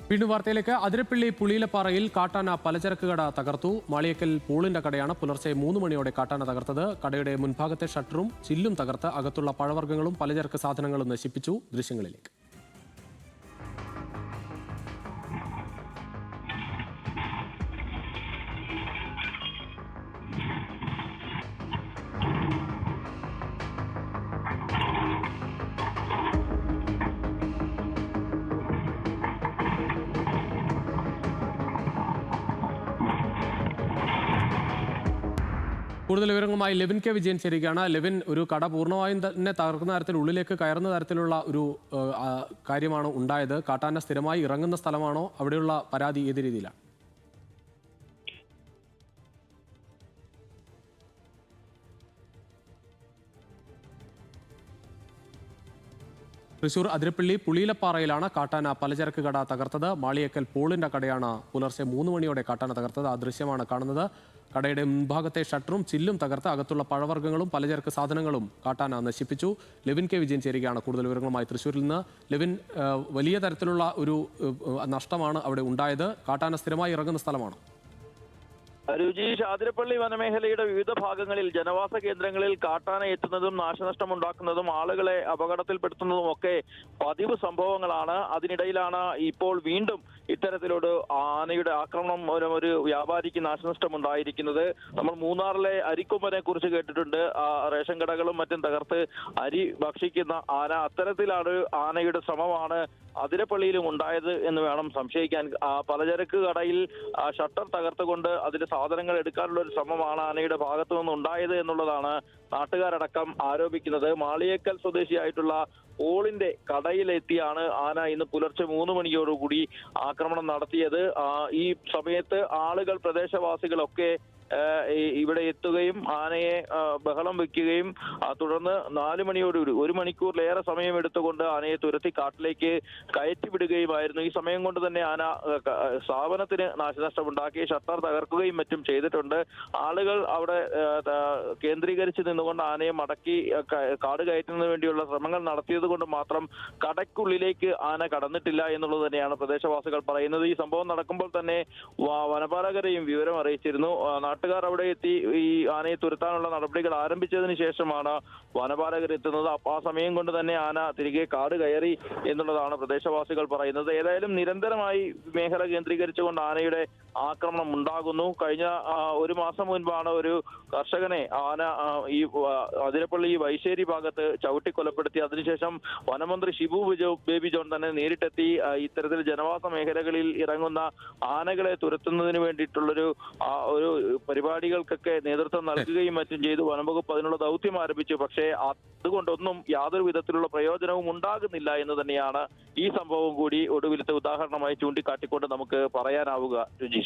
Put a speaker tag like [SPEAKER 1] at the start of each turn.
[SPEAKER 1] വീണ്ടും വാർത്തയിലേക്ക്. അതിരപ്പള്ളി പുളിയിലപ്പാറയിൽ കാട്ടാന പലചരക്ക് കട തകർത്തു. മാളിയേക്കൽ പൂളിന്റെ കടയാണ് പുലർച്ചെ 3 മണിയോടെ കാട്ടാന തകർത്തത്. കടയുടെ മുൻഭാഗത്തെ ഷട്ടറും ചില്ലും തകർത്ത് അകത്തുള്ള പഴവർഗ്ഗങ്ങളും പലചരക്ക് സാധനങ്ങളും നശിപ്പിച്ചു. ദൃശ്യങ്ങളിലേക്ക്. കൂടുതൽ വിവരങ്ങളുമായി ലെവിൻ കെ വിജയൻ ചേരുകയാണ്. ലെവിൻ, ഒരു കട പൂർണ്ണമായും തന്നെ തകർക്കുന്ന തരത്തിൽ ഉള്ളിലേക്ക് കയറുന്ന തരത്തിലുള്ള ഒരു കാര്യമാണ് ഉണ്ടായത്. കാട്ടാന സ്ഥിരമായി ഇറങ്ങുന്ന സ്ഥലമാണോ? അവിടെയുള്ള പരാതി ഏത് രീതിയിലാണ്? തൃശൂർ അതിരപ്പള്ളി പുളിയിലപ്പാറയിലാണ് കാട്ടാന പലചരക്ക് കട തകർത്തത്. മാളിയേക്കൽ പോളിന്റെ കടയാണ് പുലർച്ചെ 3 മണിയോടെ കാട്ടാന തകർത്തത്. ആ ദൃശ്യമാണ് കാണുന്നത്. കടയുടെ മുൻഭാഗത്തെ ഷട്ടറും ചില്ലും തകർത്ത് അകത്തുള്ള പഴവർഗ്ഗങ്ങളും പലചരക്ക് സാധനങ്ങളും കാട്ടാന നശിപ്പിച്ചു. ലെവിൻ കെ വിജയൻ ചേരുകയാണ് കൂടുതൽ വിവരങ്ങളുമായി തൃശ്ശൂരിൽ നിന്ന്. ലെവിൻ, വലിയ തരത്തിലുള്ള ഒരു നഷ്ടമാണ് അവിടെ ഉണ്ടായത്. കാട്ടാന സ്ഥിരമായി ഇറങ്ങുന്ന സ്ഥലമാണ്.
[SPEAKER 2] രുചീഷ്, അതിരപ്പള്ളി വനമേഖലയുടെ വിവിധ ഭാഗങ്ങളിൽ ജനവാസ കേന്ദ്രങ്ങളിൽ കാട്ടാന എത്തുന്നതും നാശനഷ്ടമുണ്ടാക്കുന്നതും ആളുകളെ അപകടത്തിൽപ്പെടുത്തുന്നതും ഒക്കെ പതിവ് സംഭവങ്ങളാണ്. അതിനിടയിലാണ് ഇപ്പോൾ വീണ്ടും ഇത്തരത്തിലൊരു ആനയുടെ ആക്രമണം ഒരു വ്യാപാരിക്ക് നാശനഷ്ടം ഉണ്ടായിരിക്കുന്നത്. നമ്മൾ മൂന്നാറിലെ അരിക്കൊമ്പനെ കുറിച്ച് കേട്ടിട്ടുണ്ട്. റേഷൻ കടകളും മറ്റും തകർത്ത് അരി ഭക്ഷിക്കുന്ന ആന. അത്തരത്തിലാണ് ആനയുടെ ശ്രമമാണ് അതിരപ്പള്ളിയിലും ഉണ്ടായത് എന്ന് വേണം സംശയിക്കാൻ. പലചരക്ക് കടയിൽ ഷട്ടർ തകർത്തുകൊണ്ട് അതിന്റെ സാധനങ്ങൾ എടുക്കാനുള്ള ഒരു ശ്രമമാണ് ആനയുടെ ഭാഗത്തു നിന്നുണ്ടായത് എന്നുള്ളതാണ് നാട്ടുകാരടക്കം ആരോപിക്കുന്നത്. മാളിയേക്കൽ സ്വദേശിയായിട്ടുള്ള പോളിന്റെ കടയിലെത്തിയാണ് ആന ഇന്ന് പുലർച്ചെ 3 മണിയോടുകൂടി ആക്രമണം നടത്തിയത്. ഈ സമയത്ത് ആളുകൾ, പ്രദേശവാസികളൊക്കെ ഇവിടെ എത്തുകയും ആനയെ ബഹളം വെക്കുകയും തുടർന്ന് 4 മണിയോടുകൂടി 1 മണിക്കൂറിലേറെ സമയം എടുത്തുകൊണ്ട് ആനയെ തുരത്തി കാട്ടിലേക്ക് കയറ്റിവിടുകയുമായിരുന്നു. ഈ സമയം കൊണ്ട് തന്നെ ആന സ്ഥാപനത്തിന് നാശനഷ്ടമുണ്ടാക്കി ഷട്ടർ തകർക്കുകയും മറ്റും ചെയ്തിട്ടുണ്ട്. ആളുകൾ അവിടെ കേന്ദ്രീകരിച്ച് നിന്നുകൊണ്ട് ആനയെ മടക്കി കാട് കയറ്റുന്നതിന് വേണ്ടിയുള്ള ശ്രമങ്ങൾ നടത്തിയത് കൊണ്ട് മാത്രം കടയ്ക്കുള്ളിലേക്ക് ആന കടന്നിട്ടില്ല എന്നുള്ളത് തന്നെയാണ് പ്രദേശവാസികൾ പറയുന്നത്. ഈ സംഭവം നടക്കുമ്പോൾ തന്നെ വനപാലകരെയും വിവരം അറിയിച്ചിരുന്നു. നാട്ടുകാർ അവിടെ എത്തി ഈ ആനയെ തുരത്താനുള്ള നടപടികൾ ആരംഭിച്ചതിന് ശേഷമാണ് വനപാലകർ എത്തുന്നത്. ആ സമയം കൊണ്ട് തന്നെ ആന തിരികെ കാട് കയറി എന്നുള്ളതാണ് പ്രദേശവാസികൾ പറയുന്നത്. ഏതായാലും നിരന്തരമായി മേഖല കേന്ദ്രീകരിച്ചുകൊണ്ട് ആനയുടെ ആക്രമണം ഉണ്ടാകുന്നു. കഴിഞ്ഞ 1 മാസം മുൻപാണ് ഒരു കർഷകനെ ആന ഈ അതിരപ്പള്ളി വൈശ്ശേരി ഭാഗത്ത് ചവിട്ടിക്കൊലപ്പെടുത്തി. അതിനുശേഷം വനമന്ത്രി ഷിബു ബേബി ജോൺ തന്നെ നേരിട്ടെത്തി ഇത്തരത്തിൽ ജനവാസ മേഖലകളിൽ ഇറങ്ങുന്ന ആനകളെ തുരത്തുന്നതിന് വേണ്ടിയിട്ടുള്ളൊരു പരിപാടികൾക്കൊക്കെ നേതൃത്വം നൽകുകയും മറ്റും ചെയ്തു. വനംവകുപ്പ് അതിനുള്ള ദൗത്യം ആരംഭിച്ചു. പക്ഷേ അതുകൊണ്ടൊന്നും യാതൊരു വിധത്തിലുള്ള പ്രയോജനവും ഉണ്ടാകുന്നില്ല എന്ന് തന്നെയാണ് ഈ സംഭവം കൂടി ഒടുവിലത്തെ ഉദാഹരണമായി ചൂണ്ടിക്കാട്ടിക്കൊണ്ട് നമുക്ക് പറയാനാവുക. രുചീഷ്.